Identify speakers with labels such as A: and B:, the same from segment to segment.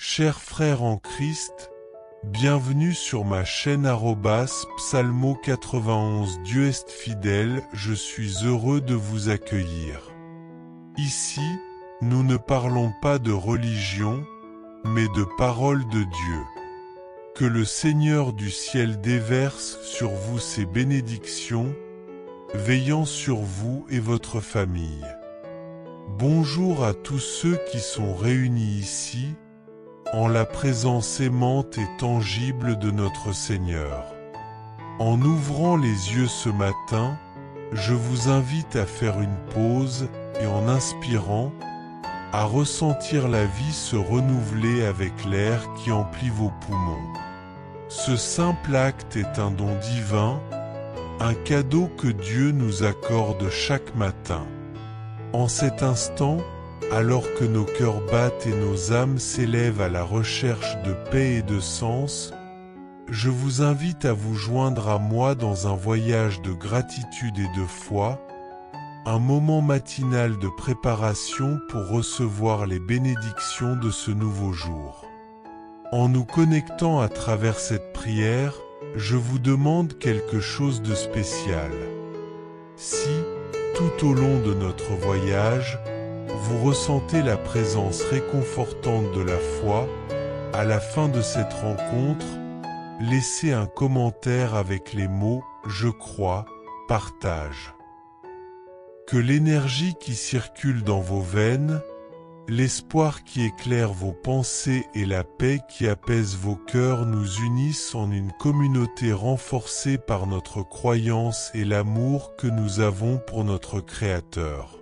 A: Chers frères en Christ, bienvenue sur ma chaîne Psalmo 91. Dieu est fidèle, je suis heureux de vous accueillir. Ici, nous ne parlons pas de religion, mais de parole de Dieu. Que le Seigneur du ciel déverse sur vous ses bénédictions, veillant sur vous et votre famille. Bonjour à tous ceux qui sont réunis ici, en la présence aimante et tangible de notre Seigneur. En ouvrant les yeux ce matin, je vous invite à faire une pause et en inspirant, à ressentir la vie se renouveler avec l'air qui emplit vos poumons. Ce simple acte est un don divin, un cadeau que Dieu nous accorde chaque matin. En cet instant, alors que nos cœurs battent et nos âmes s'élèvent à la recherche de paix et de sens, je vous invite à vous joindre à moi dans un voyage de gratitude et de foi, un moment matinal de préparation pour recevoir les bénédictions de ce nouveau jour. En nous connectant à travers cette prière, je vous demande quelque chose de spécial. Si, tout au long de notre voyage, vous ressentez la présence réconfortante de la foi, à la fin de cette rencontre, laissez un commentaire avec les mots « Je crois », partage. Que l'énergie qui circule dans vos veines, l'espoir qui éclaire vos pensées et la paix qui apaise vos cœurs nous unissent en une communauté renforcée par notre croyance et l'amour que nous avons pour notre Créateur.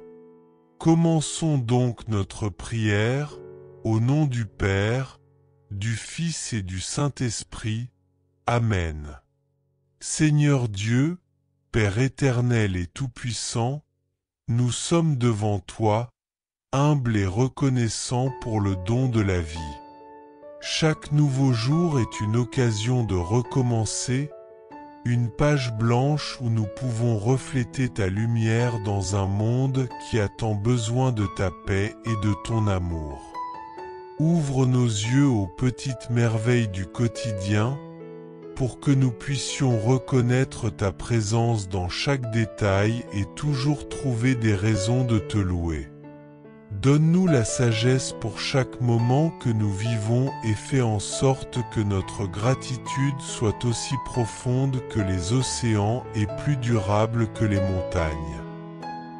A: Commençons donc notre prière, au nom du Père, du Fils et du Saint-Esprit. Amen. Seigneur Dieu, Père éternel et tout-puissant, nous sommes devant toi, humbles et reconnaissants pour le don de la vie. Chaque nouveau jour est une occasion de recommencer, une page blanche où nous pouvons refléter ta lumière dans un monde qui a tant besoin de ta paix et de ton amour. Ouvre nos yeux aux petites merveilles du quotidien, pour que nous puissions reconnaître ta présence dans chaque détail et toujours trouver des raisons de te louer. Donne-nous la sagesse pour chaque moment que nous vivons et fais en sorte que notre gratitude soit aussi profonde que les océans et plus durable que les montagnes.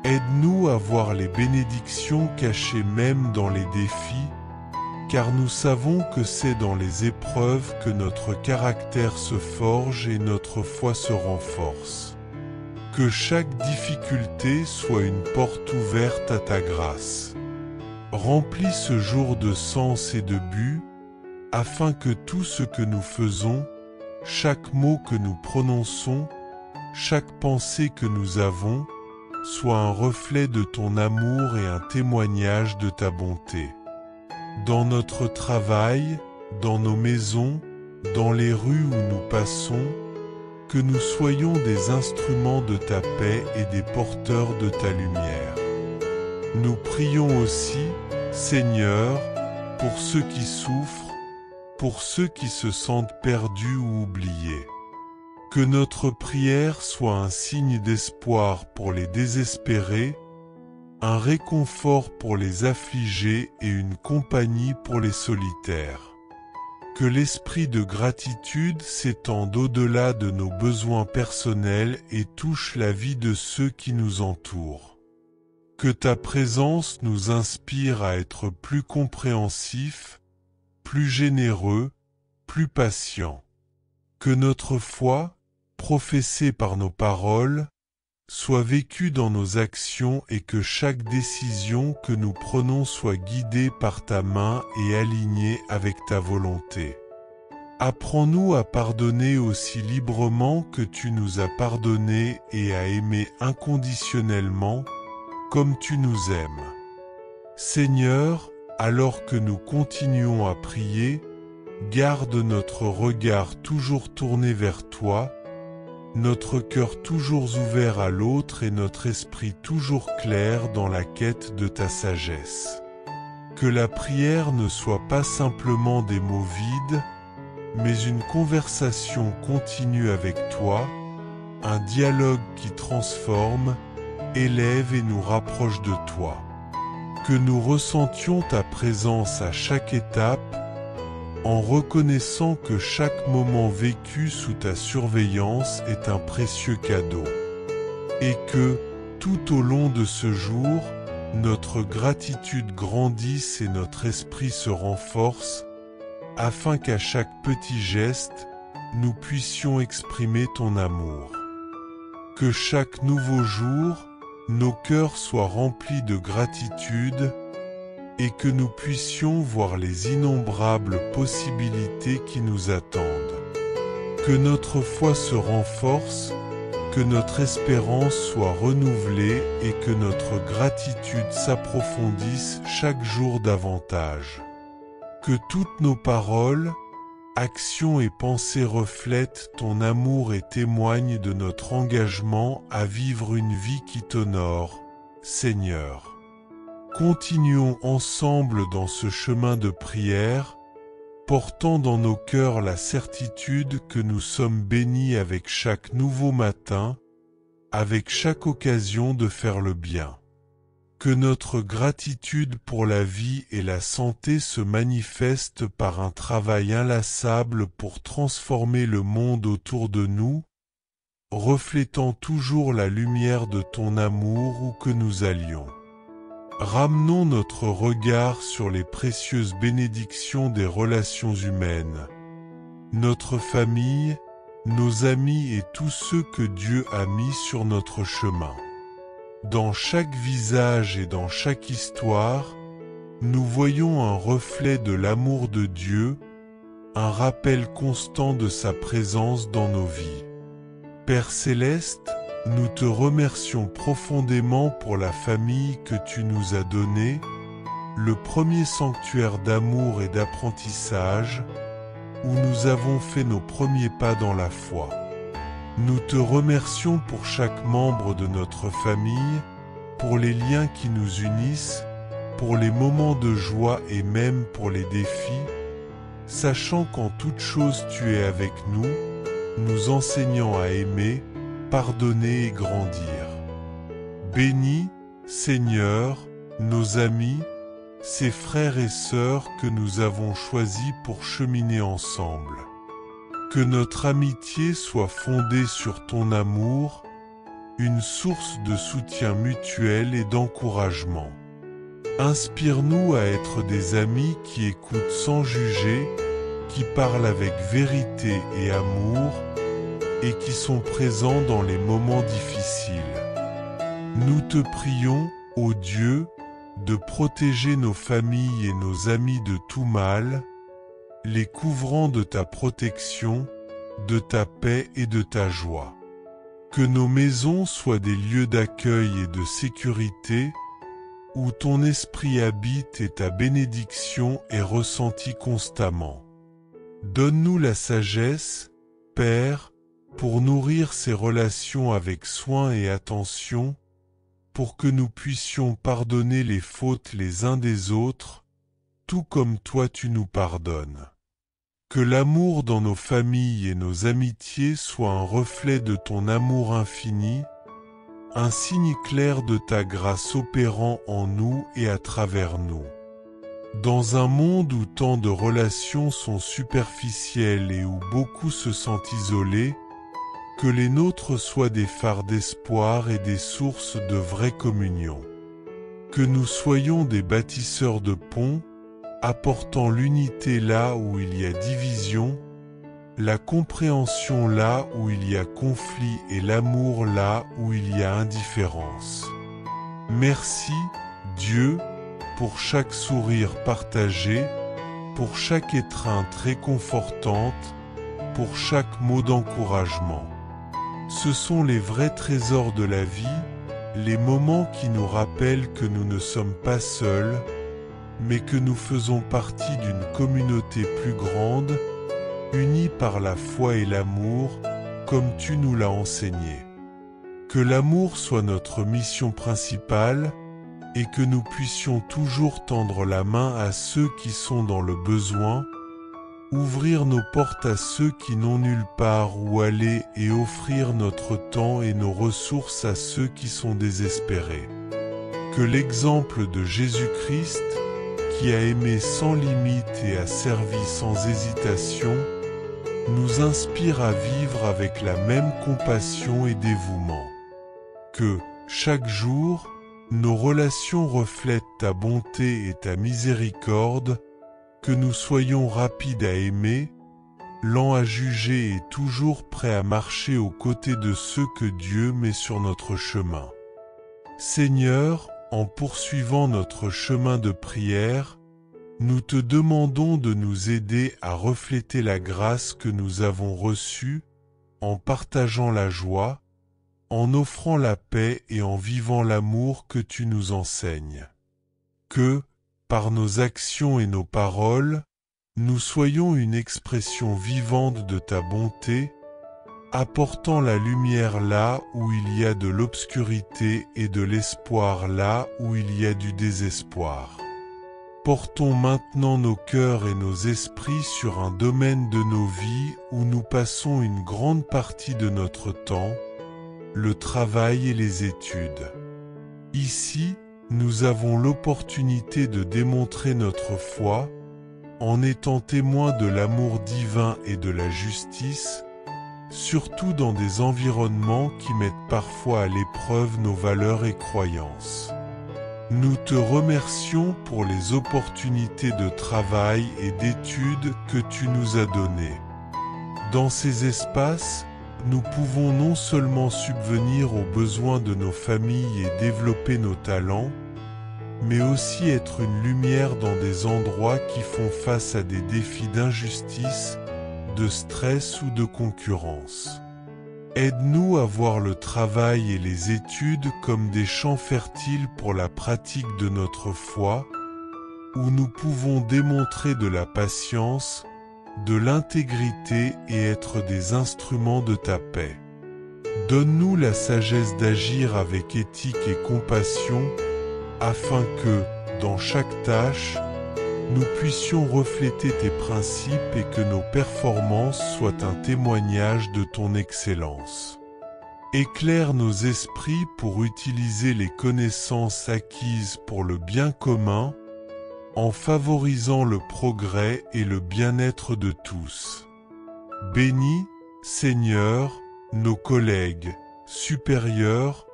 A: Aide-nous à voir les bénédictions cachées même dans les défis, car nous savons que c'est dans les épreuves que notre caractère se forge et notre foi se renforce. Que chaque difficulté soit une porte ouverte à ta grâce. Remplis ce jour de sens et de but, afin que tout ce que nous faisons, chaque mot que nous prononçons, chaque pensée que nous avons, soit un reflet de ton amour et un témoignage de ta bonté. Dans notre travail, dans nos maisons, dans les rues où nous passons, que nous soyons des instruments de ta paix et des porteurs de ta lumière. Nous prions aussi, Seigneur, pour ceux qui souffrent, pour ceux qui se sentent perdus ou oubliés. Que notre prière soit un signe d'espoir pour les désespérés, un réconfort pour les affligés et une compagnie pour les solitaires. Que l'esprit de gratitude s'étende au-delà de nos besoins personnels et touche la vie de ceux qui nous entourent. Que ta présence nous inspire à être plus compréhensifs, plus généreux, plus patients. Que notre foi, professée par nos paroles, soit vécue dans nos actions et que chaque décision que nous prenons soit guidée par ta main et alignée avec ta volonté. Apprends-nous à pardonner aussi librement que tu nous as pardonné et à aimer inconditionnellement, comme tu nous aimes. Seigneur, alors que nous continuons à prier, garde notre regard toujours tourné vers toi, notre cœur toujours ouvert à l'autre et notre esprit toujours clair dans la quête de ta sagesse. Que la prière ne soit pas simplement des mots vides, mais une conversation continue avec toi, un dialogue qui transforme, élève et nous rapproche de toi. Que nous ressentions ta présence à chaque étape, en reconnaissant que chaque moment vécu sous ta surveillance est un précieux cadeau. Et que, tout au long de ce jour, notre gratitude grandisse et notre esprit se renforce, afin qu'à chaque petit geste, nous puissions exprimer ton amour. Que chaque nouveau jour, nos cœurs soient remplis de gratitude et que nous puissions voir les innombrables possibilités qui nous attendent. Que notre foi se renforce, que notre espérance soit renouvelée et que notre gratitude s'approfondisse chaque jour davantage. Que toutes nos paroles, actions et pensées reflètent ton amour et témoignent de notre engagement à vivre une vie qui t'honore, Seigneur. Continuons ensemble dans ce chemin de prière, portant dans nos cœurs la certitude que nous sommes bénis avec chaque nouveau matin, avec chaque occasion de faire le bien. Que notre gratitude pour la vie et la santé se manifeste par un travail inlassable pour transformer le monde autour de nous, reflétant toujours la lumière de ton amour où que nous allions. Ramenons notre regard sur les précieuses bénédictions des relations humaines, notre famille, nos amis et tous ceux que Dieu a mis sur notre chemin. Dans chaque visage et dans chaque histoire, nous voyons un reflet de l'amour de Dieu, un rappel constant de sa présence dans nos vies. Père céleste, nous te remercions profondément pour la famille que tu nous as donnée, le premier sanctuaire d'amour et d'apprentissage, où nous avons fait nos premiers pas dans la foi. Nous te remercions pour chaque membre de notre famille, pour les liens qui nous unissent, pour les moments de joie et même pour les défis, sachant qu'en toute chose tu es avec nous, nous enseignant à aimer, pardonner et grandir. Bénis, Seigneur, nos amis, ces frères et sœurs que nous avons choisis pour cheminer ensemble. Que notre amitié soit fondée sur ton amour, une source de soutien mutuel et d'encouragement. Inspire-nous à être des amis qui écoutent sans juger, qui parlent avec vérité et amour, et qui sont présents dans les moments difficiles. Nous te prions, ô Dieu, de protéger nos familles et nos amis de tout mal, les couvrant de ta protection, de ta paix et de ta joie. Que nos maisons soient des lieux d'accueil et de sécurité, où ton esprit habite et ta bénédiction est ressentie constamment. Donne-nous la sagesse, Père, pour nourrir ces relations avec soin et attention, pour que nous puissions pardonner les fautes les uns des autres, tout comme toi tu nous pardonnes. Que l'amour dans nos familles et nos amitiés soit un reflet de ton amour infini, un signe clair de ta grâce opérant en nous et à travers nous. Dans un monde où tant de relations sont superficielles et où beaucoup se sentent isolés, que les nôtres soient des phares d'espoir et des sources de vraie communion. Que nous soyons des bâtisseurs de ponts, apportant l'unité là où il y a division, la compréhension là où il y a conflit et l'amour là où il y a indifférence. Merci, Dieu, pour chaque sourire partagé, pour chaque étreinte réconfortante, pour chaque mot d'encouragement. Ce sont les vrais trésors de la vie, les moments qui nous rappellent que nous ne sommes pas seuls, mais que nous faisons partie d'une communauté plus grande, unie par la foi et l'amour, comme tu nous l'as enseigné. Que l'amour soit notre mission principale, et que nous puissions toujours tendre la main à ceux qui sont dans le besoin, ouvrir nos portes à ceux qui n'ont nulle part où aller et offrir notre temps et nos ressources à ceux qui sont désespérés. Que l'exemple de Jésus-Christ, qui a aimé sans limite et a servi sans hésitation, nous inspire à vivre avec la même compassion et dévouement. Que, chaque jour, nos relations reflètent ta bonté et ta miséricorde, que nous soyons rapides à aimer, lents à juger et toujours prêts à marcher aux côtés de ceux que Dieu met sur notre chemin. Seigneur, en poursuivant notre chemin de prière, nous te demandons de nous aider à refléter la grâce que nous avons reçue, en partageant la joie, en offrant la paix et en vivant l'amour que tu nous enseignes. Que, par nos actions et nos paroles, nous soyons une expression vivante de ta bonté, apportant la lumière là où il y a de l'obscurité et de l'espoir là où il y a du désespoir. Portons maintenant nos cœurs et nos esprits sur un domaine de nos vies où nous passons une grande partie de notre temps, le travail et les études. Ici, nous avons l'opportunité de démontrer notre foi, en étant témoins de l'amour divin et de la justice, surtout dans des environnements qui mettent parfois à l'épreuve nos valeurs et croyances. Nous te remercions pour les opportunités de travail et d'études que tu nous as données. Dans ces espaces, nous pouvons non seulement subvenir aux besoins de nos familles et développer nos talents, mais aussi être une lumière dans des endroits qui font face à des défis d'injustice, de stress ou de concurrence. Aide-nous à voir le travail et les études comme des champs fertiles pour la pratique de notre foi, où nous pouvons démontrer de la patience, de l'intégrité et être des instruments de ta paix. Donne-nous la sagesse d'agir avec éthique et compassion, afin que, dans chaque tâche, nous puissions refléter tes principes et que nos performances soient un témoignage de ton excellence. Éclaire nos esprits pour utiliser les connaissances acquises pour le bien commun, en favorisant le progrès et le bien-être de tous. Bénis, Seigneur, nos collègues, supérieurs,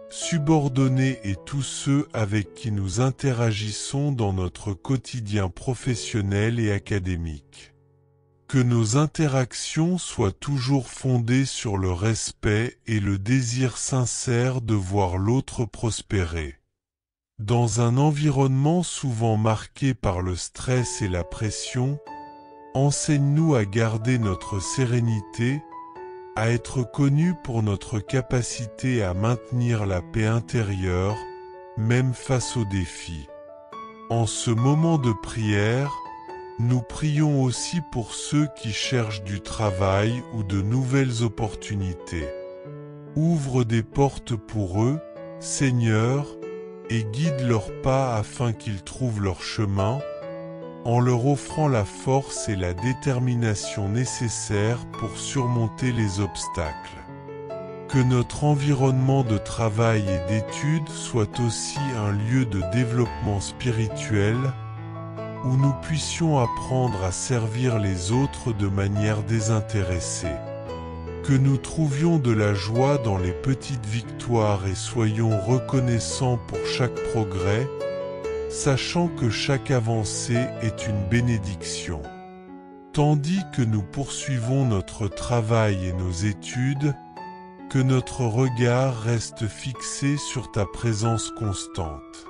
A: subordonnés et tous ceux avec qui nous interagissons dans notre quotidien professionnel et académique. Que nos interactions soient toujours fondées sur le respect et le désir sincère de voir l'autre prospérer. Dans un environnement souvent marqué par le stress et la pression, enseigne-nous à garder notre sérénité, à être connus pour notre capacité à maintenir la paix intérieure, même face aux défis. En ce moment de prière, nous prions aussi pour ceux qui cherchent du travail ou de nouvelles opportunités. Ouvre des portes pour eux, Seigneur, et guide leurs pas afin qu'ils trouvent leur chemin, en leur offrant la force et la détermination nécessaires pour surmonter les obstacles. Que notre environnement de travail et d'études soit aussi un lieu de développement spirituel, où nous puissions apprendre à servir les autres de manière désintéressée. Que nous trouvions de la joie dans les petites victoires et soyons reconnaissants pour chaque progrès, sachant que chaque avancée est une bénédiction. Tandis que nous poursuivons notre travail et nos études, que notre regard reste fixé sur ta présence constante.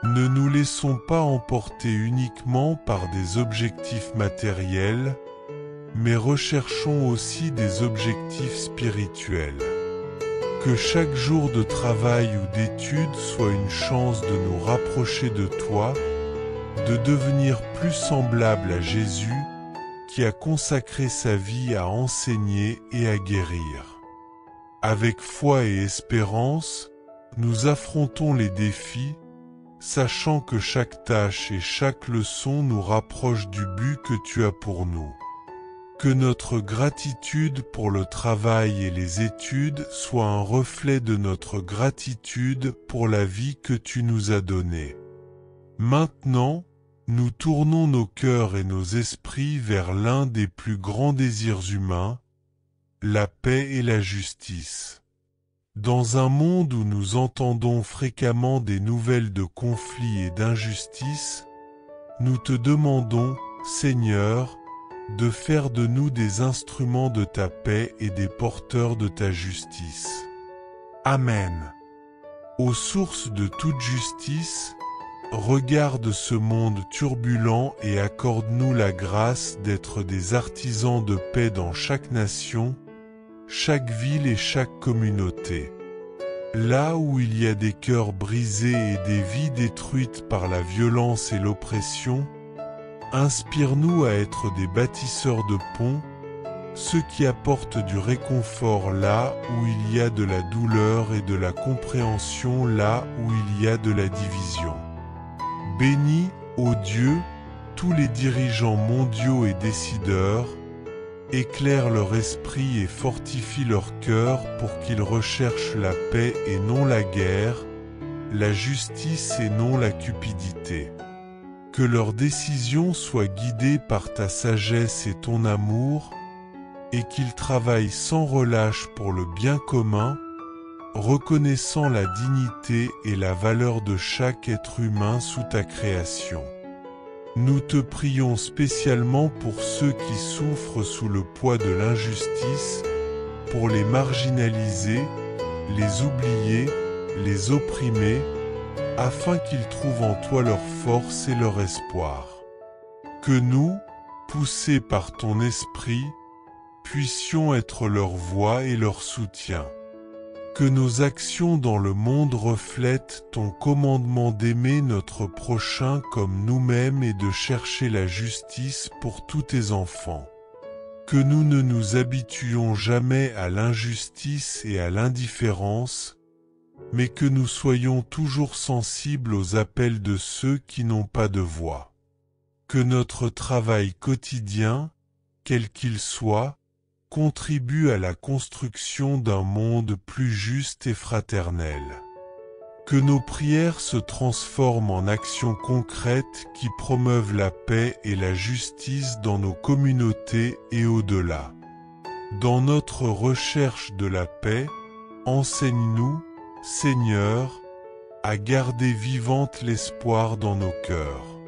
A: Ne nous laissons pas emporter uniquement par des objectifs matériels, mais recherchons aussi des objectifs spirituels. Que chaque jour de travail ou d'études soit une chance de nous rapprocher de toi, de devenir plus semblable à Jésus, qui a consacré sa vie à enseigner et à guérir. Avec foi et espérance, nous affrontons les défis, sachant que chaque tâche et chaque leçon nous rapproche du but que tu as pour nous. Que notre gratitude pour le travail et les études soit un reflet de notre gratitude pour la vie que tu nous as donnée. Maintenant, nous tournons nos cœurs et nos esprits vers l'un des plus grands désirs humains, la paix et la justice. Dans un monde où nous entendons fréquemment des nouvelles de conflits et d'injustices, nous te demandons, Seigneur, de faire de nous des instruments de ta paix et des porteurs de ta justice. Amen. Aux sources de toute justice, regarde ce monde turbulent et accorde-nous la grâce d'être des artisans de paix dans chaque nation, chaque ville et chaque communauté. Là où il y a des cœurs brisés et des vies détruites par la violence et l'oppression, inspire-nous à être des bâtisseurs de ponts, ceux qui apportent du réconfort là où il y a de la douleur et de la compréhension là où il y a de la division. Bénis, ô Dieu, tous les dirigeants mondiaux et décideurs, éclaire leur esprit et fortifie leur cœur pour qu'ils recherchent la paix et non la guerre, la justice et non la cupidité. Que leurs décisions soient guidées par ta sagesse et ton amour, et qu'ils travaillent sans relâche pour le bien commun, reconnaissant la dignité et la valeur de chaque être humain sous ta création. Nous te prions spécialement pour ceux qui souffrent sous le poids de l'injustice, pour les marginalisés, les oubliés, les opprimés, afin qu'ils trouvent en toi leur force et leur espoir. Que nous, poussés par ton esprit, puissions être leur voix et leur soutien. Que nos actions dans le monde reflètent ton commandement d'aimer notre prochain comme nous-mêmes et de chercher la justice pour tous tes enfants. Que nous ne nous habituions jamais à l'injustice et à l'indifférence, mais que nous soyons toujours sensibles aux appels de ceux qui n'ont pas de voix. Que notre travail quotidien, quel qu'il soit, contribue à la construction d'un monde plus juste et fraternel. Que nos prières se transforment en actions concrètes qui promeuvent la paix et la justice dans nos communautés et au-delà. Dans notre recherche de la paix, enseigne-nous, Seigneur, à garder vivante l'espoir dans nos cœurs.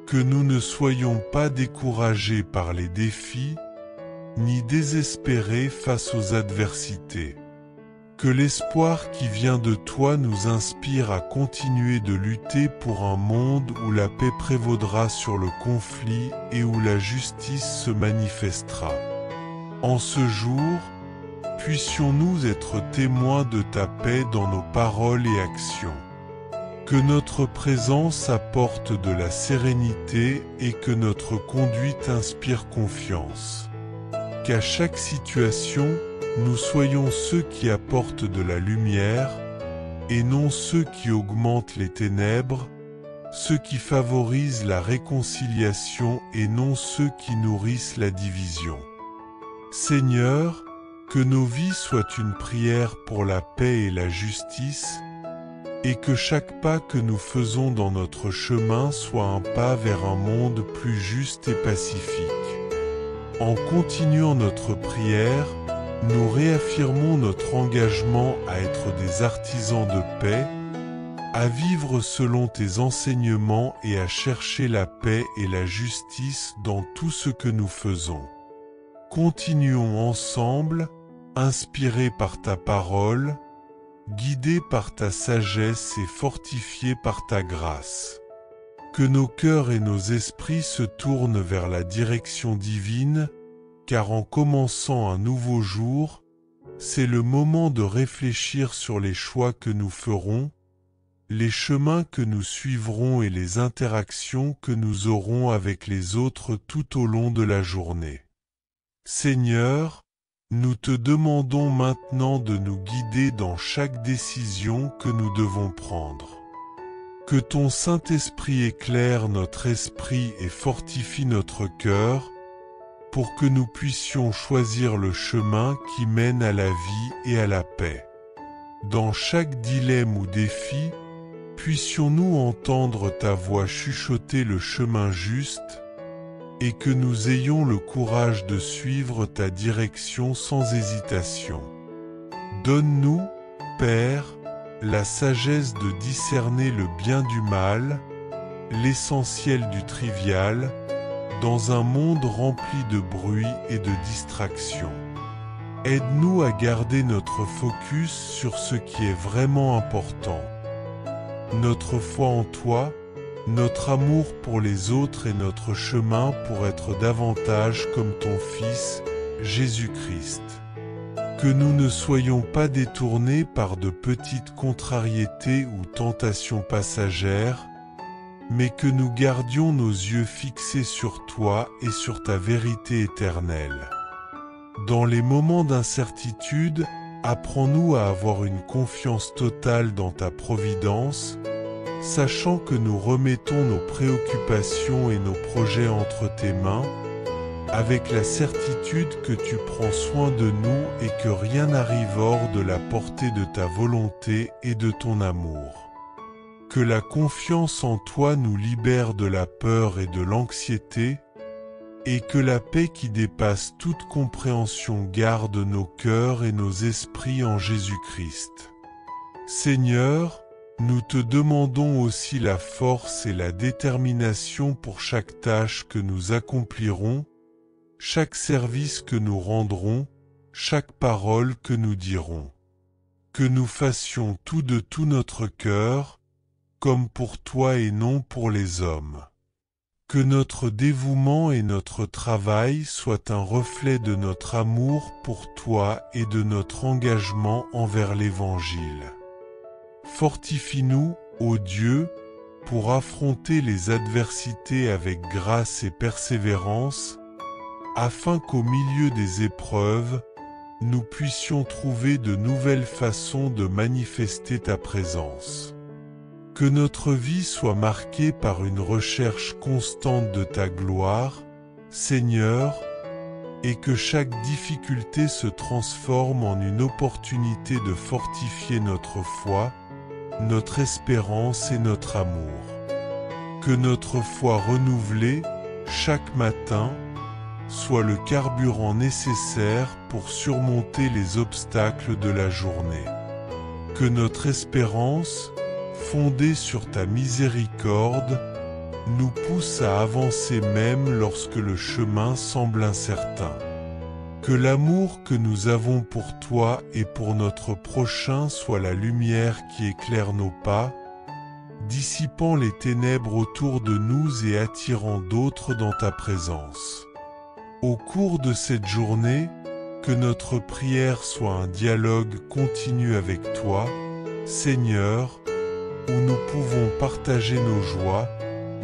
A: Que nous ne soyons pas découragés par les défis, ni désespérés face aux adversités. Que l'espoir qui vient de toi nous inspire à continuer de lutter pour un monde où la paix prévaudra sur le conflit et où la justice se manifestera. En ce jour, puissions-nous être témoins de ta paix dans nos paroles et actions. Que notre présence apporte de la sérénité et que notre conduite inspire confiance. Qu'à chaque situation, nous soyons ceux qui apportent de la lumière, et non ceux qui augmentent les ténèbres, ceux qui favorisent la réconciliation et non ceux qui nourrissent la division. Seigneur, que nos vies soient une prière pour la paix et la justice, et que chaque pas que nous faisons dans notre chemin soit un pas vers un monde plus juste et pacifique. En continuant notre prière, nous réaffirmons notre engagement à être des artisans de paix, à vivre selon tes enseignements et à chercher la paix et la justice dans tout ce que nous faisons. Continuons ensemble, inspirés par ta parole, guidés par ta sagesse et fortifiés par ta grâce. Que nos cœurs et nos esprits se tournent vers la direction divine, car en commençant un nouveau jour, c'est le moment de réfléchir sur les choix que nous ferons, les chemins que nous suivrons et les interactions que nous aurons avec les autres tout au long de la journée. Seigneur, nous te demandons maintenant de nous guider dans chaque décision que nous devons prendre. Que ton Saint-Esprit éclaire notre esprit et fortifie notre cœur, pour que nous puissions choisir le chemin qui mène à la vie et à la paix. Dans chaque dilemme ou défi, puissions-nous entendre ta voix chuchoter le chemin juste, et que nous ayons le courage de suivre ta direction sans hésitation. Donne-nous, Père, la sagesse de discerner le bien du mal, l'essentiel du trivial, dans un monde rempli de bruit et de distractions. Aide-nous à garder notre focus sur ce qui est vraiment important. Notre foi en toi, notre amour pour les autres et notre chemin pour être davantage comme ton Fils, Jésus-Christ. Que nous ne soyons pas détournés par de petites contrariétés ou tentations passagères, mais que nous gardions nos yeux fixés sur toi et sur ta vérité éternelle. Dans les moments d'incertitude, apprends-nous à avoir une confiance totale dans ta providence, sachant que nous remettons nos préoccupations et nos projets entre tes mains, avec la certitude que tu prends soin de nous et que rien n'arrive hors de la portée de ta volonté et de ton amour. Que la confiance en toi nous libère de la peur et de l'anxiété, et que la paix qui dépasse toute compréhension garde nos cœurs et nos esprits en Jésus-Christ. Seigneur, nous te demandons aussi la force et la détermination pour chaque tâche que nous accomplirons, chaque service que nous rendrons, chaque parole que nous dirons. Que nous fassions tout de tout notre cœur, comme pour toi et non pour les hommes. Que notre dévouement et notre travail soient un reflet de notre amour pour toi et de notre engagement envers l'Évangile. Fortifie-nous, ô Dieu, pour affronter les adversités avec grâce et persévérance, afin qu'au milieu des épreuves, nous puissions trouver de nouvelles façons de manifester ta présence. Que notre vie soit marquée par une recherche constante de ta gloire, Seigneur, et que chaque difficulté se transforme en une opportunité de fortifier notre foi, notre espérance et notre amour. Que notre foi renouvelée, chaque matin, soit le carburant nécessaire pour surmonter les obstacles de la journée. Que notre espérance, fondée sur ta miséricorde, nous pousse à avancer même lorsque le chemin semble incertain. Que l'amour que nous avons pour toi et pour notre prochain soit la lumière qui éclaire nos pas, dissipant les ténèbres autour de nous et attirant d'autres dans ta présence. Au cours de cette journée, que notre prière soit un dialogue continu avec toi, Seigneur, où nous pouvons partager nos joies,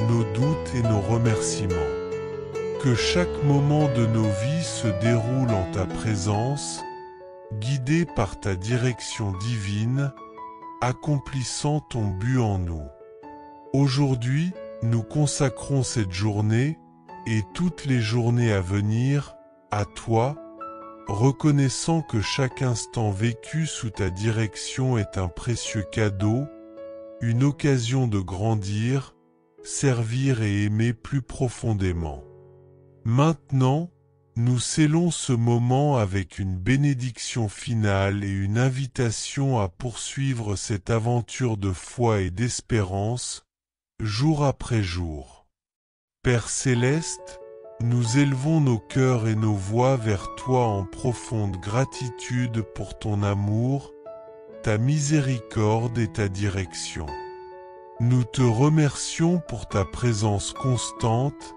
A: nos doutes et nos remerciements. Que chaque moment de nos vies se déroule en ta présence, guidé par ta direction divine, accomplissant ton but en nous. Aujourd'hui, nous consacrons cette journée, et toutes les journées à venir, à toi, reconnaissant que chaque instant vécu sous ta direction est un précieux cadeau, une occasion de grandir, servir et aimer plus profondément. Maintenant, nous scellons ce moment avec une bénédiction finale et une invitation à poursuivre cette aventure de foi et d'espérance, jour après jour. Père céleste, nous élevons nos cœurs et nos voix vers toi en profonde gratitude pour ton amour, ta miséricorde et ta direction. Nous te remercions pour ta présence constante,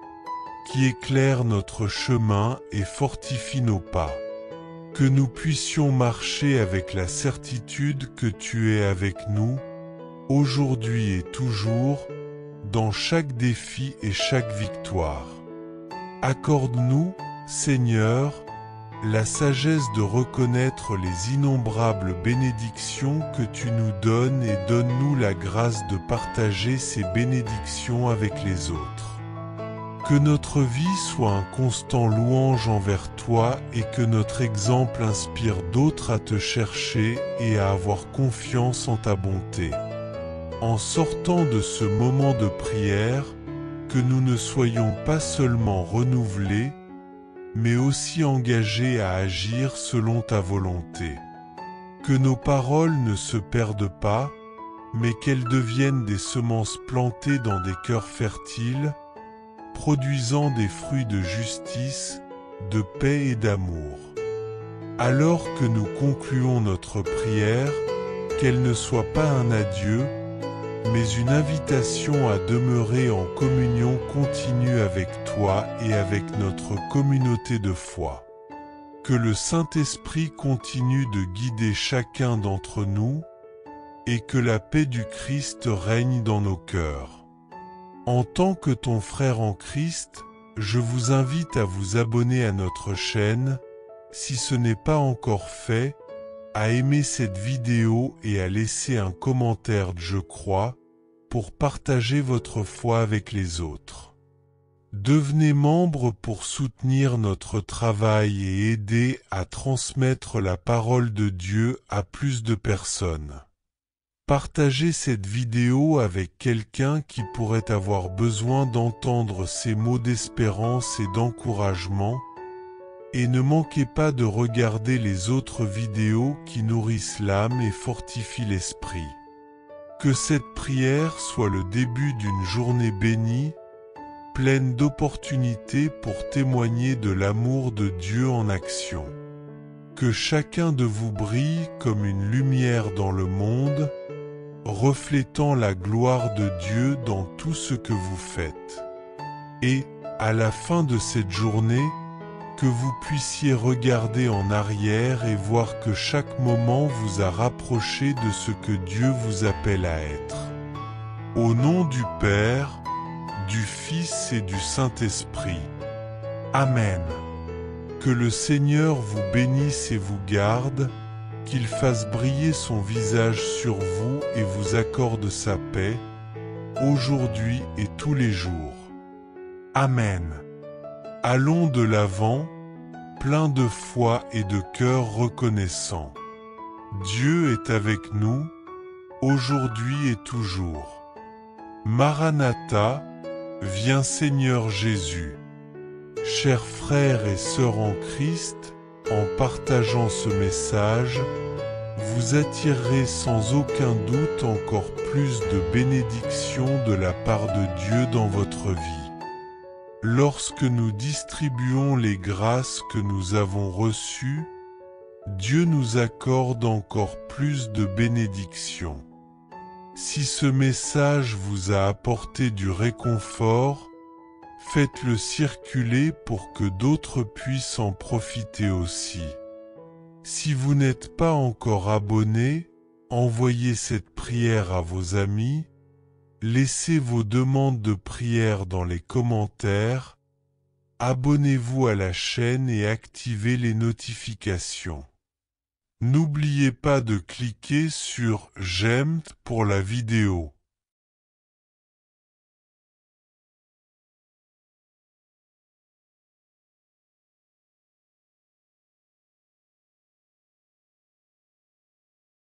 A: qui éclaire notre chemin et fortifie nos pas. Que nous puissions marcher avec la certitude que tu es avec nous, aujourd'hui et toujours, dans chaque défi et chaque victoire. Accorde-nous, Seigneur, la sagesse de reconnaître les innombrables bénédictions que tu nous donnes et donne-nous la grâce de partager ces bénédictions avec les autres. Que notre vie soit un constant louange envers toi et que notre exemple inspire d'autres à te chercher et à avoir confiance en ta bonté. En sortant de ce moment de prière, que nous ne soyons pas seulement renouvelés, mais aussi engagés à agir selon ta volonté. Que nos paroles ne se perdent pas, mais qu'elles deviennent des semences plantées dans des cœurs fertiles, produisant des fruits de justice, de paix et d'amour. Alors que nous concluons notre prière, qu'elle ne soit pas un adieu, mais une invitation à demeurer en communion continue avec toi et avec notre communauté de foi. Que le Saint-Esprit continue de guider chacun d'entre nous et que la paix du Christ règne dans nos cœurs. En tant que ton frère en Christ, je vous invite à vous abonner à notre chaîne, si ce n'est pas encore fait, à aimer cette vidéo et à laisser un commentaire je crois pour partager votre foi avec les autres. Devenez membre pour soutenir notre travail et aider à transmettre la parole de Dieu à plus de personnes. Partagez cette vidéo avec quelqu'un qui pourrait avoir besoin d'entendre ces mots d'espérance et d'encouragement. Et ne manquez pas de regarder les autres vidéos qui nourrissent l'âme et fortifient l'esprit. Que cette prière soit le début d'une journée bénie, pleine d'opportunités pour témoigner de l'amour de Dieu en action. Que chacun de vous brille comme une lumière dans le monde, reflétant la gloire de Dieu dans tout ce que vous faites. Et, à la fin de cette journée, que vous puissiez regarder en arrière et voir que chaque moment vous a rapproché de ce que Dieu vous appelle à être. Au nom du Père, du Fils et du Saint-Esprit. Amen. Que le Seigneur vous bénisse et vous garde, qu'il fasse briller son visage sur vous et vous accorde sa paix, aujourd'hui et tous les jours. Amen. Allons de l'avant, plein de foi et de cœur reconnaissant. Dieu est avec nous, aujourd'hui et toujours. Maranatha, viens Seigneur Jésus. Chers frères et sœurs en Christ, en partageant ce message, vous attirerez sans aucun doute encore plus de bénédictions de la part de Dieu dans votre vie. Lorsque nous distribuons les grâces que nous avons reçues, Dieu nous accorde encore plus de bénédictions. Si ce message vous a apporté du réconfort, faites-le circuler pour que d'autres puissent en profiter aussi. Si vous n'êtes pas encore abonné, envoyez cette prière à vos amis. Laissez vos demandes de prière dans les commentaires, abonnez-vous à la chaîne et activez les notifications. N'oubliez pas de cliquer sur « J'aime » pour la vidéo.